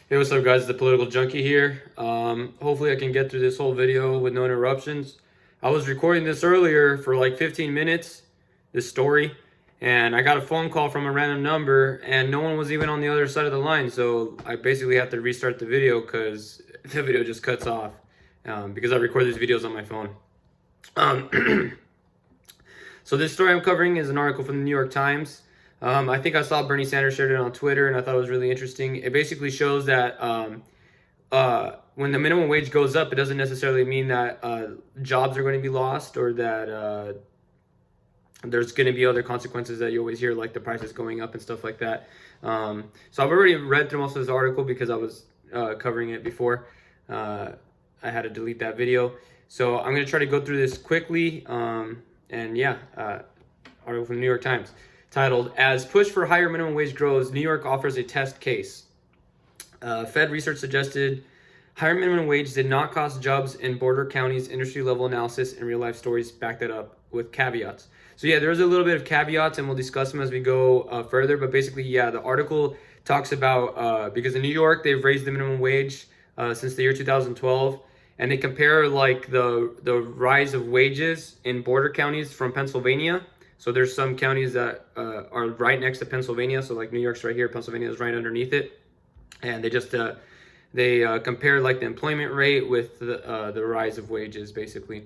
Hey, what's up, guys? The Political Junkie here. Hopefully, I can get through this whole video with no interruptions. I was recording this earlier for like 15 minutes, this story, and I got a phone call from a random number, and no one was even on the other side of the line. So I basically have to restart the video because the video just cuts off because I record these videos on my phone. So this story I'm covering is an article from the New York Times. I think I saw Bernie Sanders shared it on Twitter, and I thought it was really interesting. It basically shows that when the minimum wage goes up, it doesn't necessarily mean that jobs are going to be lost or that there's going to be other consequences that you always hear, like the prices going up and stuff like that. So I've already read through most of this article because I was covering it before. I had to delete that video. So I'm going to try to go through this quickly. Article from the New York Times titled, "As Push for Higher Minimum Wage Grows, New York Offers a Test Case." Fed research suggested higher minimum wage did not cost jobs in border counties. Industry level analysis and real life stories back that up with caveats. So yeah, there's a little bit of caveats, and we'll discuss them as we go further. But basically, yeah, the article talks about because in New York they've raised the minimum wage since the year 2012, and they compare like the rise of wages in border counties from Pennsylvania. So there's some counties that are right next to Pennsylvania. So like New York's right here, Pennsylvania is right underneath it, and they just compare like the employment rate with the rise of wages, basically.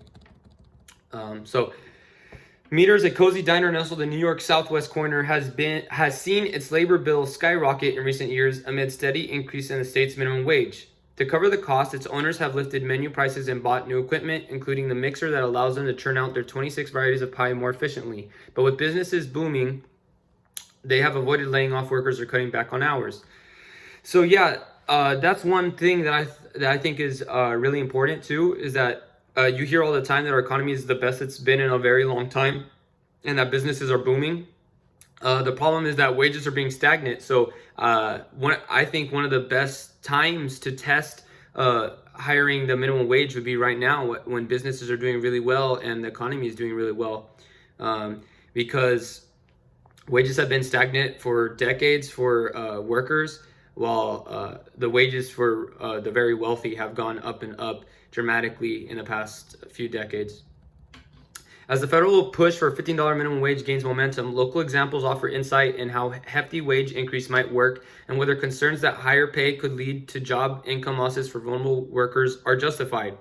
So Meters, a cozy diner nestled in New York's southwest corner, has seen its labor bill skyrocket in recent years amid steady increase in the state's minimum wage. To cover the cost, its owners have lifted menu prices and bought new equipment, including the mixer that allows them to churn out their 26 varieties of pie more efficiently. But with businesses booming, they have avoided laying off workers or cutting back on hours. So yeah, that's one thing that I think is really important too, is that you hear all the time that our economy is the best it's been in a very long time, and that businesses are booming. The problem is that wages are being stagnant. So I think one of the best times to test hiring the minimum wage would be right now, when businesses are doing really well and the economy is doing really well, because wages have been stagnant for decades for workers, while the wages for the very wealthy have gone up and up dramatically in the past few decades. As the federal push for a $15 minimum wage gains momentum, local examples offer insight in how hefty wage increase might work and whether concerns that higher pay could lead to job income losses for vulnerable workers are justified.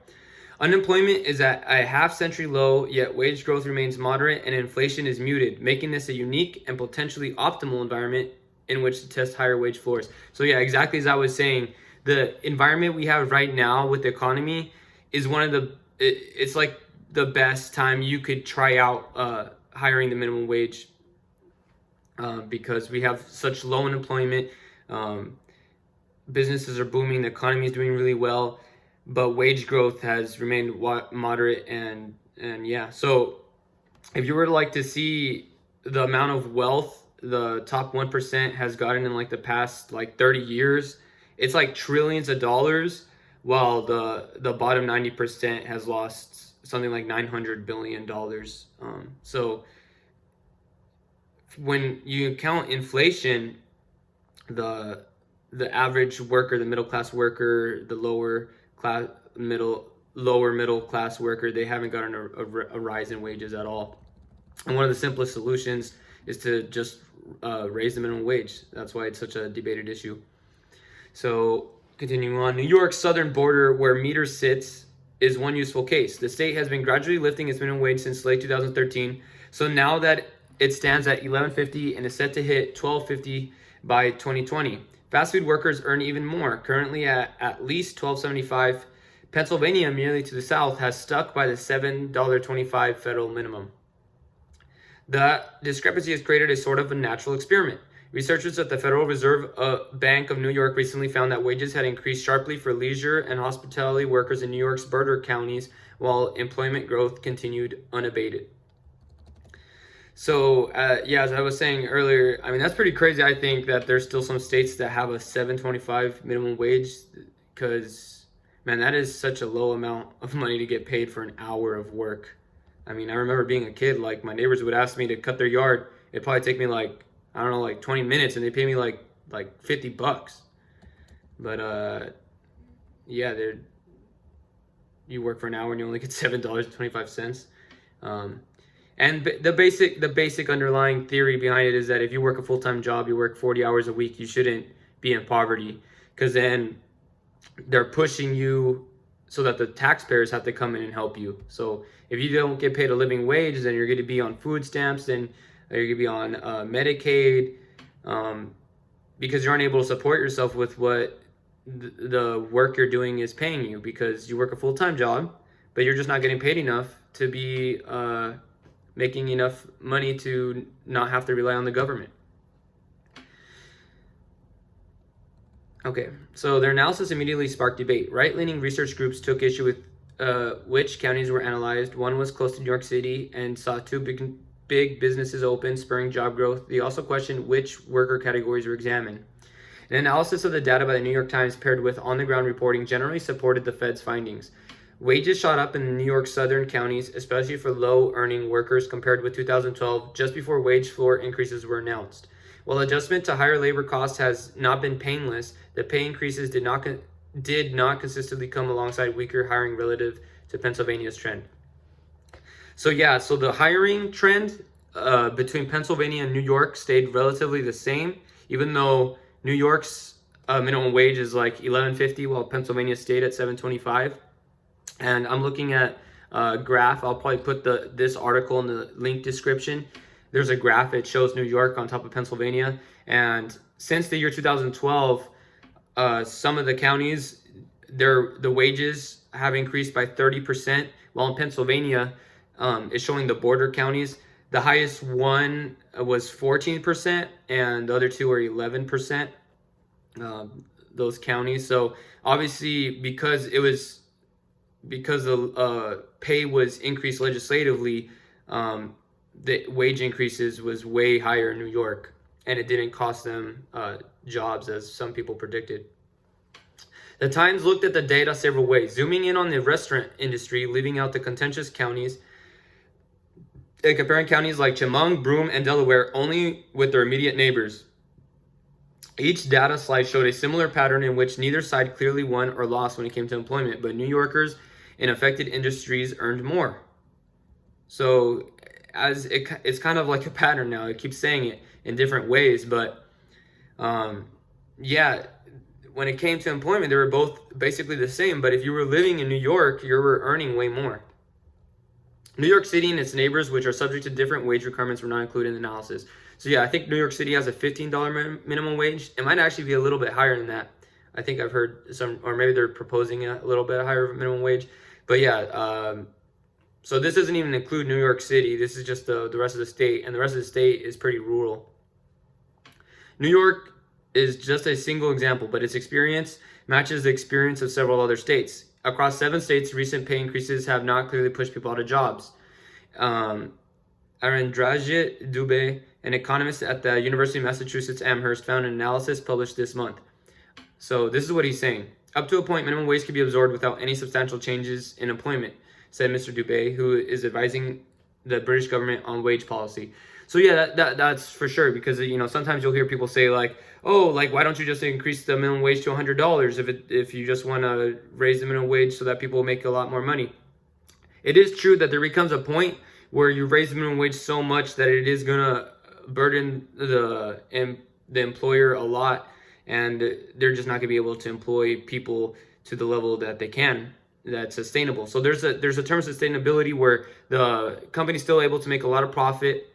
Unemployment is at a half-century low, yet wage growth remains moderate and inflation is muted, making this a unique and potentially optimal environment in which to test higher wage floors. So yeah, exactly as I was saying, the environment we have right now with the economy is it's like the best time you could try out hiring the minimum wage, because we have such low unemployment. Businesses are booming, the economy is doing really well, but wage growth has remained moderate. And yeah, so if you were to like to see the amount of wealth the top 1% has gotten in like the past like 30 years, it's like trillions of dollars, while the bottom 90% has lost something like $900 billion. So when you count inflation, the average worker, the middle class worker, the lower middle class worker, they haven't gotten a rise in wages at all. And one of the simplest solutions is to just raise the minimum wage. That's why it's such a debated issue. So continuing on, New York's southern border, where Meters sits, is one useful case. The state has been gradually lifting its minimum wage since late 2013. So now that it stands at $11.50 and is set to hit $12.50 by 2020. Fast food workers earn even more, currently at least $12.75. Pennsylvania, merely to the south, has stuck by the $7.25 federal minimum. The discrepancy has created a sort of a natural experiment. Researchers at the Federal Reserve Bank of New York recently found that wages had increased sharply for leisure and hospitality workers in New York's border counties, while employment growth continued unabated. So, yeah, as I was saying earlier, I mean, that's pretty crazy. I think that there's still some states that have a $7.25 minimum wage, because, man, that is such a low amount of money to get paid for an hour of work. I mean, I remember being a kid, like my neighbors would ask me to cut their yard. It'd probably take me like, I don't know, like 20 minutes, and they pay me like $50. But yeah, you work for an hour and you only get $7.25. And the basic underlying theory behind it is that if you work a full-time job, you work 40 hours a week, you shouldn't be in poverty, because then they're pushing you so that the taxpayers have to come in and help you. So if you don't get paid a living wage, then you're going to be on food stamps, then you're going to be on Medicaid, because you're unable to support yourself with what the work you're doing is paying you, because you work a full-time job, but you're just not getting paid enough to be making enough money to not have to rely on the government. Okay, so their analysis immediately sparked debate. Right-leaning research groups took issue with which counties were analyzed. One was close to New York City and saw two big businesses open, spurring job growth. They also questioned which worker categories were examined. An analysis of the data by the New York Times paired with on-the-ground reporting generally supported the Fed's findings. Wages shot up in the New York southern counties, especially for low-earning workers, compared with 2012, just before wage floor increases were announced. While adjustment to higher labor costs has not been painless, the pay increases did not consistently come alongside weaker hiring relative to Pennsylvania's trend. So yeah, so the hiring trend between Pennsylvania and New York stayed relatively the same, even though New York's minimum wage is like $11.50, while Pennsylvania stayed at $7.25. And I'm looking at a graph. I'll probably put this article in the link description. There's a graph. It shows New York on top of Pennsylvania. And since the year 2012, some of the counties, the wages have increased by 30%, while in Pennsylvania, it's showing the border counties. The highest one was 14%, and the other two are 11%, those counties. So obviously, because the pay was increased legislatively, the wage increases was way higher in New York, and it didn't cost them jobs as some people predicted. The Times looked at the data several ways, zooming in on the restaurant industry, leaving out the contentious counties, and comparing counties like Chemung, Broome, and Delaware only with their immediate neighbors. Each data slide showed a similar pattern in which neither side clearly won or lost when it came to employment, but New Yorkers in affected industries earned more. So it's kind of like a pattern now. It keeps saying it in different ways, but yeah, when it came to employment, they were both basically the same. But if you were living in New York, you were earning way more. New York City and its neighbors, which are subject to different wage requirements, were not included in the analysis. So yeah, I think New York City has a $15 minimum wage. It might actually be a little bit higher than that. I think I've heard some, or maybe they're proposing a little bit higher minimum wage. But yeah, so this doesn't even include New York City. This is just the rest of the state, and the rest of the state is pretty rural. New York is just a single example, but its experience matches the experience of several other states. Across 7 states, recent pay increases have not clearly pushed people out of jobs. Arindrajit Dubey, an economist at the University of Massachusetts Amherst, found an analysis published this month. So this is what he's saying. Up to a point, minimum wage can be absorbed without any substantial changes in employment, said Mr. Dubey, who is advising the British government on wage policy. So yeah, that's for sure, because sometimes you'll hear people say like, oh, like why don't you just increase the minimum wage to $100 if you just want to raise the minimum wage so that people make a lot more money. It is true that there becomes a point where you raise the minimum wage so much that it is gonna burden the employer a lot, and they're just not gonna be able to employ people to the level that they can, that's sustainable. So there's a term of sustainability where the company's still able to make a lot of profit,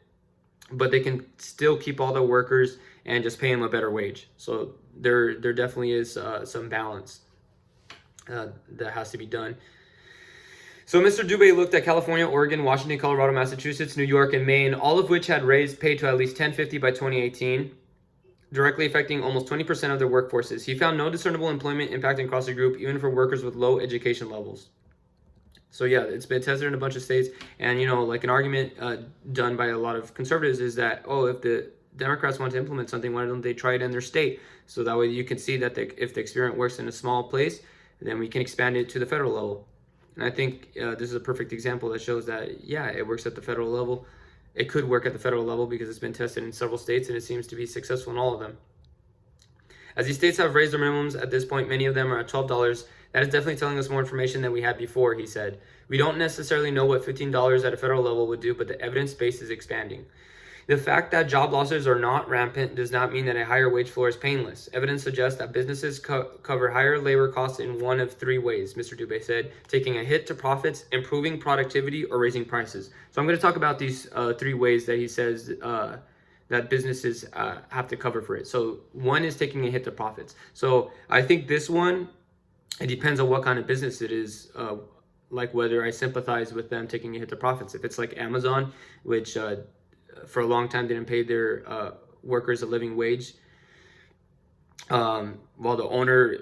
but they can still keep all their workers and just pay them a better wage. So there definitely is some balance that has to be done. So Mr. Dubey looked at California, Oregon, Washington, Colorado, Massachusetts, New York, and Maine, all of which had raised pay to at least $10.50 by 2018, directly affecting almost 20% of their workforces. He found no discernible employment impact across the group, even for workers with low education levels. So yeah, it's been tested in a bunch of states, and like an argument done by a lot of conservatives is that, oh, if the Democrats want to implement something, why don't they try it in their state? So that way you can see that if the experiment works in a small place, then we can expand it to the federal level. And I think this is a perfect example that shows that, yeah, it works at the federal level. It could work at the federal level because it's been tested in several states and it seems to be successful in all of them. As these states have raised their minimums at this point, many of them are at $12. That is definitely telling us more information than we had before, he said. We don't necessarily know what $15 at a federal level would do, but the evidence base is expanding. The fact that job losses are not rampant does not mean that a higher wage floor is painless. Evidence suggests that businesses cover higher labor costs in one of three ways, Mr. Dubé said: taking a hit to profits, improving productivity, or raising prices. So I'm going to talk about these three ways that he says that businesses have to cover for it. So one is taking a hit to profits. So I think this one, it depends on what kind of business it is, like whether I sympathize with them taking a hit to profits. If it's like Amazon, which for a long time didn't pay their workers a living wage, while the owner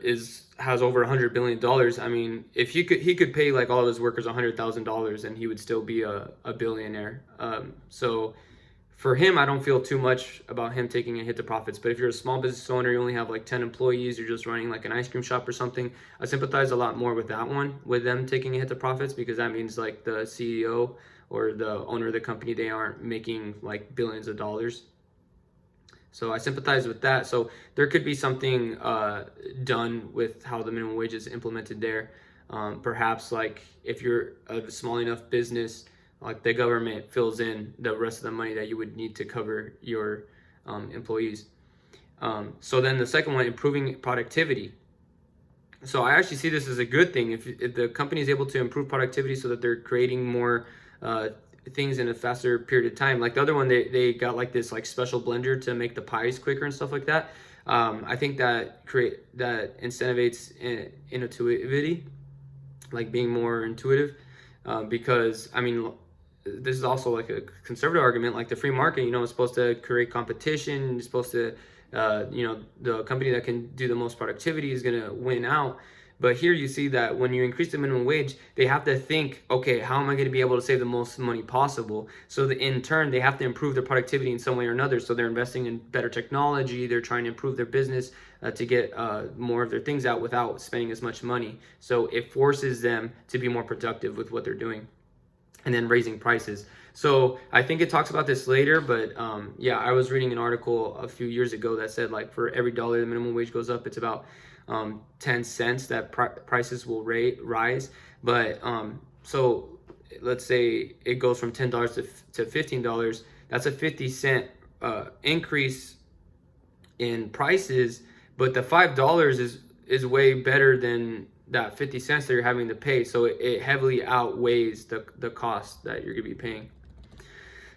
has over $100 billion. I mean, if he could pay like all of his workers $100,000 and he would still be a billionaire. So for him, I don't feel too much about him taking a hit to profits. But if you're a small business owner, you only have like 10 employees, you're just running like an ice cream shop or something, I sympathize a lot more with that one, with them taking a hit to profits, because that means like the CEO or the owner of the company, they aren't making like billions of dollars. So I sympathize with that. So there could be something done with how the minimum wage is implemented there. Perhaps like if you're a small enough business, like the government fills in the rest of the money that you would need to cover your employees. So then the second one, improving productivity. So I actually see this as a good thing. If the company is able to improve productivity so that they're creating more things in a faster period of time. Like the other one, they got like this like special blender to make the pies quicker and stuff like that. I think that incentivates intuitivity, like being more intuitive, because I mean, this is also like a conservative argument. Like the free market, is supposed to create competition. It's supposed to, the company that can do the most productivity is going to win out. But here you see that when you increase the minimum wage, they have to think, okay, how am I going to be able to save the most money possible? So that in turn, they have to improve their productivity in some way or another. So they're investing in better technology. They're trying to improve their business to get more of their things out without spending as much money. So it forces them to be more productive with what they're doing. And then raising prices. So I think it talks about this later, but yeah, I was reading an article a few years ago that said like for every dollar the minimum wage goes up, it's about 10 cents that prices will rise. But so let's say it goes from $10 to $15. That's a 50-cent increase in prices, but the $5 is way better than that 50 cents that you're having to pay. So it heavily outweighs the cost that you're going to be paying.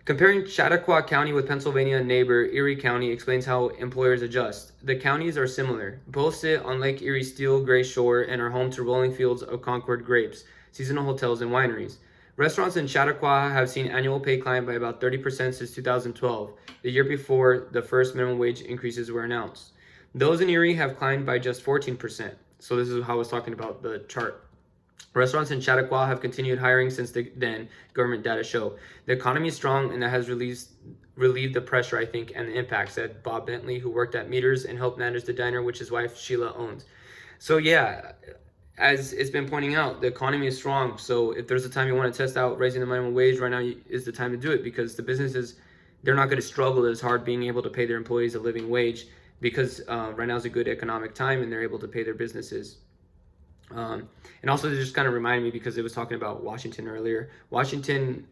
Comparing Chautauqua County with Pennsylvania neighbor Erie County explains how employers adjust. The counties are similar. Both sit on Lake Erie's steel gray shore and are home to rolling fields of Concord grapes, seasonal hotels, and wineries. Restaurants in Chautauqua have seen annual pay climb by about 30% since 2012, the year before the first minimum wage increases were announced. Those in Erie have climbed by just 14%. So this is how I was talking about the chart. Restaurants in Chautauqua have continued hiring since then, government data show. The economy is strong, and that has relieved the pressure, I think, and the impact, said Bob Bentley, who worked at Meters and helped manage the diner, which his wife Sheila owns. So yeah, as it's been pointing out, the economy is strong. So if there's a time you want to test out raising the minimum wage, right now is the time to do it, because the businesses, they're not going to struggle as hard being able to pay their employees a living wage, because right now is a good economic time and they're able to pay their businesses. And also, it just kind of reminded me, because it was talking about Washington earlier. Washington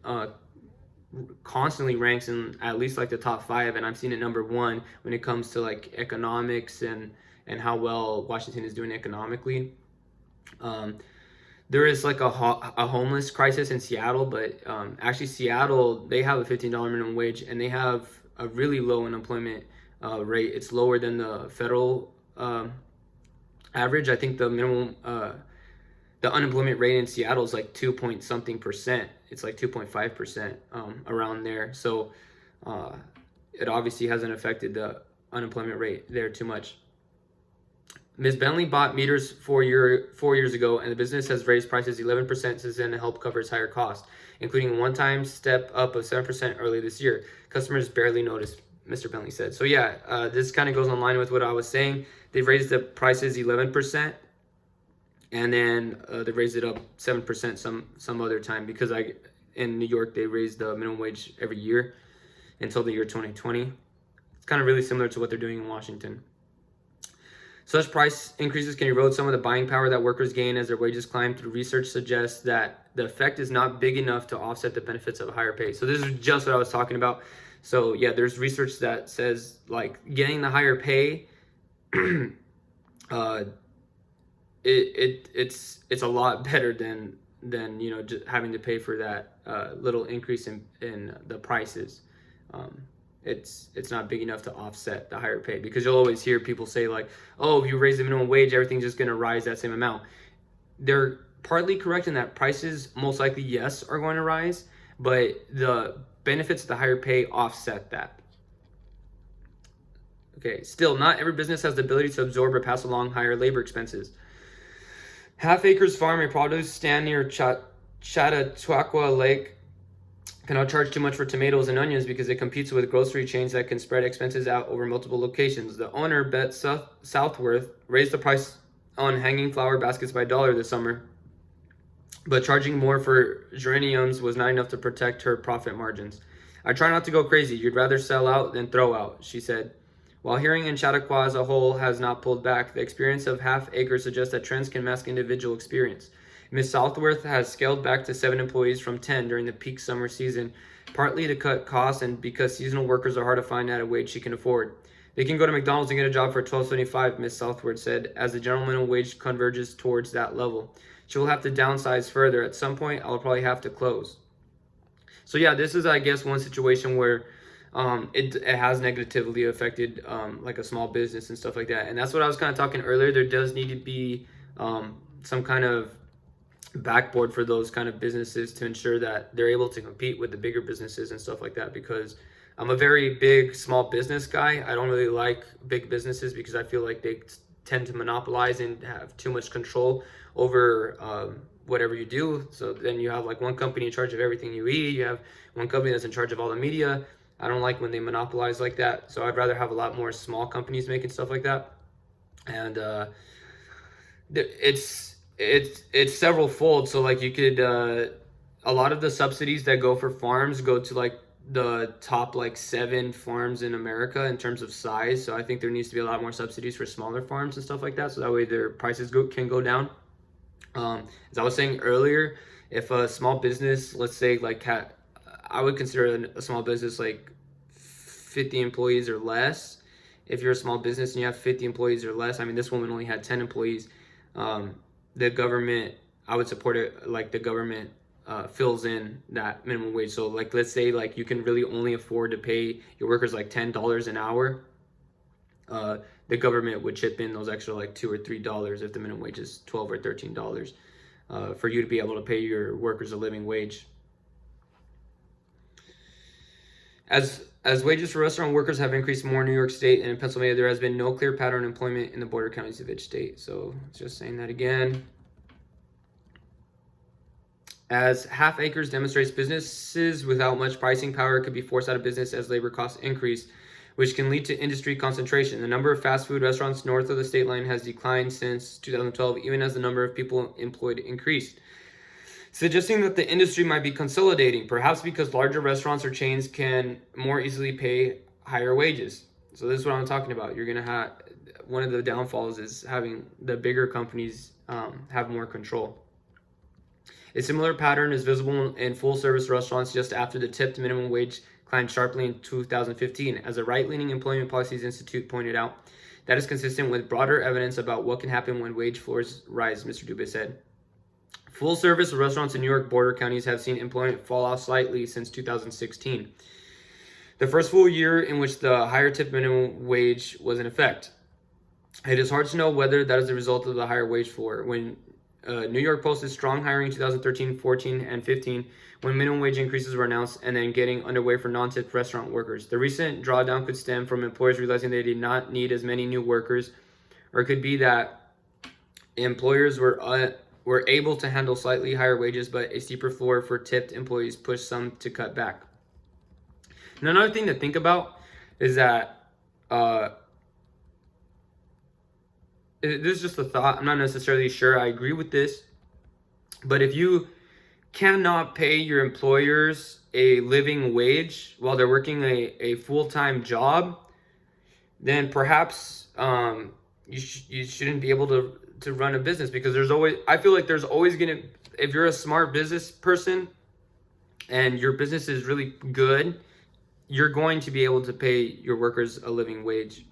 constantly ranks in at least like the top 5, and I'm seeing it number 1 when it comes to like economics and how well Washington is doing economically. There is like a homeless crisis in Seattle, but actually Seattle, they have a $15 minimum wage and they have a really low unemployment rate. It's lower than the federal average. I think the minimum, the unemployment rate in Seattle is like 2-point-something%. It's like 2.5% around there. So it obviously hasn't affected the unemployment rate there too much. Ms. Bentley bought Meters 4 years ago, and the business has raised prices 11% since then to help cover its higher costs, including a one-time step up of 7% early this year. Customers barely noticed, Mr. Bentley said. So yeah, this kind of goes in line with what I was saying. They've raised the prices 11%, and then they raised it up 7% some other time, because in New York they raised the minimum wage every year until the year 2020. It's kind of really similar to what they're doing in Washington. Such price increases can erode some of the buying power that workers gain as their wages climb. Through research suggests that the effect is not big enough to offset the benefits of a higher pay. So this is just what I was talking about. So yeah, there's research that says like getting the higher pay, it's a lot better than just having to pay for that little increase in the prices. It's not big enough to offset the higher pay, because you'll always hear people say like, oh, if you raise the minimum wage, everything's just going to rise that same amount. They're partly correct in that prices most likely, yes, are going to rise, but the benefits of the higher pay offset that. Okay, still, not every business has the ability to absorb or pass along higher labor expenses. Half Acres Farm, a produce stand near Chautauqua Lake, cannot charge too much for tomatoes and onions because it competes with grocery chains that can spread expenses out over multiple locations. The owner, Bet Southworth, raised the price on hanging flower baskets by $1 this summer, but charging more for geraniums was not enough to protect her profit margins. I try not to go crazy. You'd rather sell out than throw out, she said. While hearing in Chautauqua as a whole has not pulled back, the experience of Half Acre suggests that trends can mask individual experience. Ms. Southworth has scaled back to 7 employees from 10 during the peak summer season, partly to cut costs and because seasonal workers are hard to find at a wage she can afford. They can go to McDonald's and get a job for $12.75, Ms. Southworth said, as the general minimum wage converges towards that level. She will have to downsize further. At some point, I'll probably have to close. So yeah, this is, I guess, one situation where it has negatively affected like a small business and stuff like that. And that's what I was kind of talking earlier. There does need to be some kind of backboard for those kind of businesses to ensure that they're able to compete with the bigger businesses and stuff like that, because I'm a very big small business guy. I don't really like big businesses because I feel like they tend to monopolize and have too much control over whatever you do. So then you have like one company in charge of everything you eat. You have one company that's in charge of all the media. I don't like when they monopolize like that. So I'd rather have a lot more small companies making stuff like that. And it's several fold. So like you could a lot of the subsidies that go for farms go to like the top like 7 farms in America in terms of size. So I think there needs to be a lot more subsidies for smaller farms and stuff like that, so that way their prices can go down. As I was saying earlier, if a small business, let's say like I would consider a small business like 50 employees or less. If you're a small business and you have 50 employees or less, I mean, this woman only had 10 employees. The government, I would support it, like the government fills in that minimum wage. So like, let's say like you can really only afford to pay your workers like $10 an hour. The government would chip in those extra like $2 or $3 if the minimum wage is $12 or $13 for you to be able to pay your workers a living wage. As wages for restaurant workers have increased more in New York State and in Pennsylvania, there has been no clear pattern of employment in the border counties of each state. So just saying that again. As Half Acres demonstrates, businesses without much pricing power could be forced out of business as labor costs increase, which can lead to industry concentration. The number of fast food restaurants north of the state line has declined since 2012, even as the number of people employed increased, suggesting that the industry might be consolidating, perhaps because larger restaurants or chains can more easily pay higher wages. So this is what I'm talking about. You're going to have, one of the downfalls is having the bigger companies have more control. A similar pattern is visible in full-service restaurants just after the tipped minimum wage climbed sharply in 2015. As the Right-Leaning Employment Policies Institute pointed out, that is consistent with broader evidence about what can happen when wage floors rise, Mr. Dubé said. Full-service restaurants in New York border counties have seen employment fall off slightly since 2016, the first full year in which the higher tip minimum wage was in effect. It is hard to know whether that is the result of the higher wage floor. When New York posted strong hiring in 2013, 14, and 15 when minimum wage increases were announced and then getting underway for non-tip restaurant workers. The recent drawdown could stem from employers realizing they did not need as many new workers, or it could be that employers were able to handle slightly higher wages, but a steeper floor for tipped employees pushed some to cut back. And another thing to think about is that this is just a thought. I'm not necessarily sure I agree with this, but if you cannot pay your employers a living wage while they're working a full-time job, then perhaps you shouldn't be able to run a business, because I feel like there's always gonna, if you're a smart business person and your business is really good, you're going to be able to pay your workers a living wage.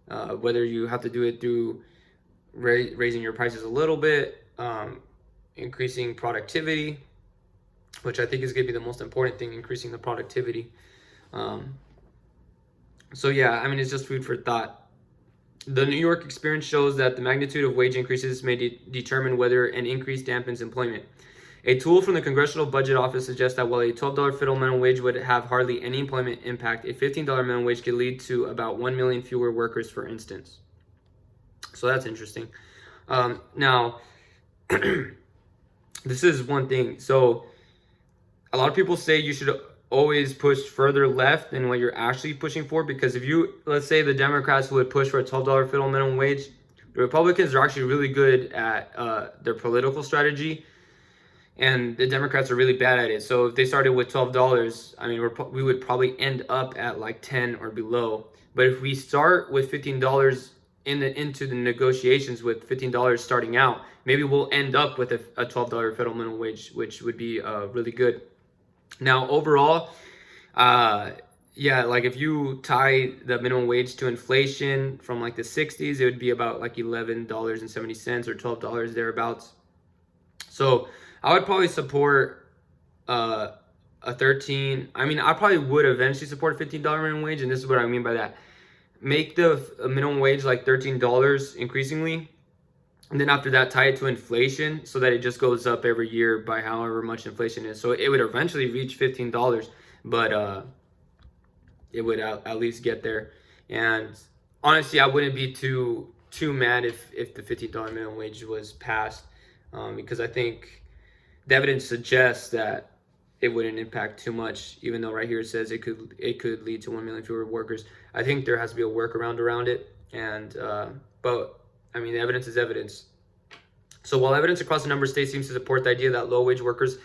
Whether you have to do it through raising your prices a little bit, increasing productivity, which I think is going to be the most important thing, increasing the productivity. So yeah, I mean, it's just food for thought. The New York experience shows that the magnitude of wage increases may determine whether an increase dampens employment. A tool from the Congressional Budget Office suggests that while a $12 federal minimum wage would have hardly any employment impact, a $15 minimum wage could lead to about 1 million fewer workers, for instance. So that's interesting. Now, this is one thing. So a lot of people say you should always push further left than what you're actually pushing for, because if you, let's say the Democrats would push for a $12 federal minimum wage, the Republicans are actually really good at their political strategy, and the Democrats are really bad at it. So if they started with $12, I mean, we would probably end up at like 10 or below. But if we start with $15 into the negotiations with $15 starting out, maybe we'll end up with a $12 federal minimum wage, which would be really good. Now, overall, yeah, like if you tie the minimum wage to inflation from like the 60s, it would be about like $11.70 or $12 thereabouts. So I would probably support a 13. I mean, I probably would eventually support a $15 minimum wage, and this is what I mean by that. Make the minimum wage like $13 increasingly, and then after that, tie it to inflation so that it just goes up every year by however much inflation is. So it would eventually reach $15, but it would at least get there. And honestly, I wouldn't be too mad if the $15 minimum wage was passed, because I think the evidence suggests that it wouldn't impact too much, even though right here it says it could lead to 1 million fewer workers. I think there has to be a workaround around it, and but I mean, the evidence is evidence. So while evidence across a number of states seems to support the idea that low-wage workers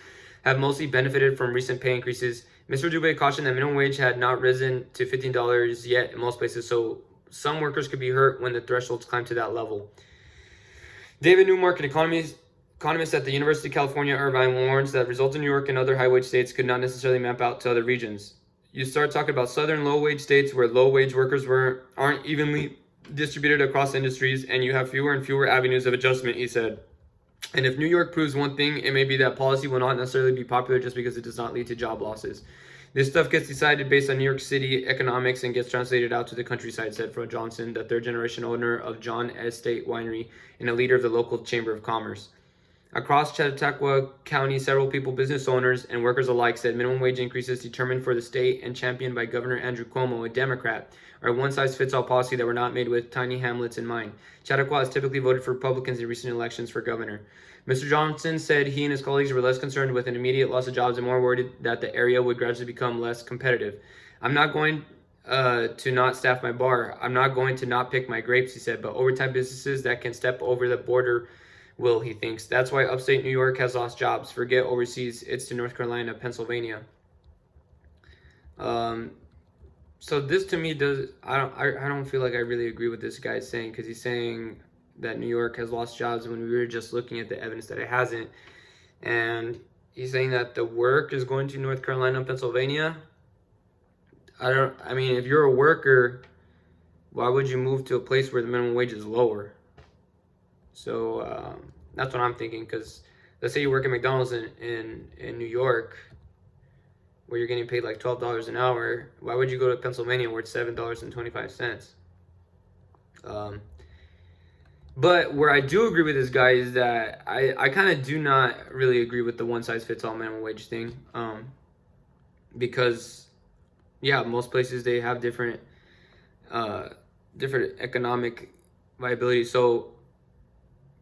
have mostly benefited from recent pay increases, Mr. Dubé cautioned that minimum wage had not risen to $15 yet in most places, so some workers could be hurt when the thresholds climb to that level. David Newmark, an economist at the University of California, Irvine, warns that results in New York and other high-wage states could not necessarily map out to other regions. You start talking about southern low-wage states where low-wage workers aren't evenly distributed across industries, and you have fewer and fewer avenues of adjustment, he said. And if New York proves one thing, it may be that policy will not necessarily be popular just because it does not lead to job losses. This stuff gets decided based on New York City economics and gets translated out to the countryside, said Fred Johnson, the third-generation owner of John Estate Winery and a leader of the local Chamber of Commerce. Across Chautauqua County, several people, business owners and workers alike, said minimum wage increases determined for the state and championed by Governor Andrew Cuomo, a Democrat, are a one-size-fits-all policy that were not made with tiny hamlets in mind. Chautauqua has typically voted for Republicans in recent elections for governor. Mr. Johnson said he and his colleagues were less concerned with an immediate loss of jobs and more worried that the area would gradually become less competitive. I'm not going to not staff my bar. I'm not going to not pick my grapes, he said, but overtime businesses that can step over the border will, he thinks. That's why upstate New York has lost jobs. Forget overseas, it's to North Carolina, Pennsylvania. So this to me I don't feel like I really agree with this guy saying, because he's saying that New York has lost jobs when we were just looking at the evidence that it hasn't. And he's saying that the work is going to North Carolina and Pennsylvania. I mean, if you're a worker, why would you move to a place where the minimum wage is lower? So that's what I'm thinking, because let's say you work at McDonald's in New York, where you're getting paid like $12 an hour. Why would you go to Pennsylvania where it's $7.25? But where I do agree with this guy is that I kind of do not really agree with the one-size-fits-all minimum wage thing, because yeah, most places they have different economic viability. So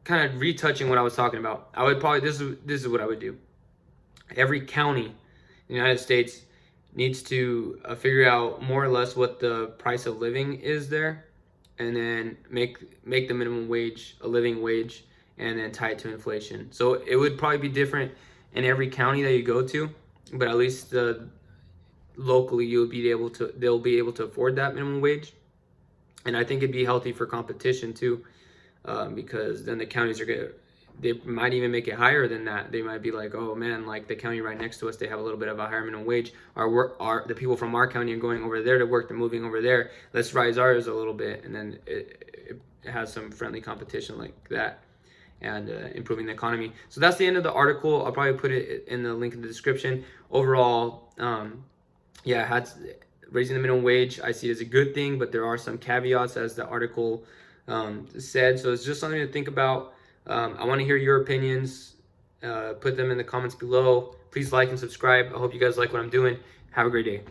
kind of retouching what I was talking about, I would probably, this is what I would do. Every county in the United States needs to figure out more or less what the price of living is there, and then make the minimum wage a living wage, and then tie it to inflation. So it would probably be different in every county that you go to, but at least locally they'll be able to afford that minimum wage. And I think it'd be healthy for competition too, because then the counties they might even make it higher than that. They might be like, oh man, like the county right next to us, they have a little bit of a higher minimum wage. The people from our county are going over there to work. They're moving over there. Let's rise ours a little bit, and then it has some friendly competition like that, and improving the economy. So that's the end of the article. I'll probably put it in the link in the description. Overall, raising the minimum wage, I see it as a good thing, but there are some caveats, as the article said. So it's just something to think about. I want to hear your opinions. Put them in the comments below. Please like and subscribe. I hope you guys like what I'm doing. Have a great day.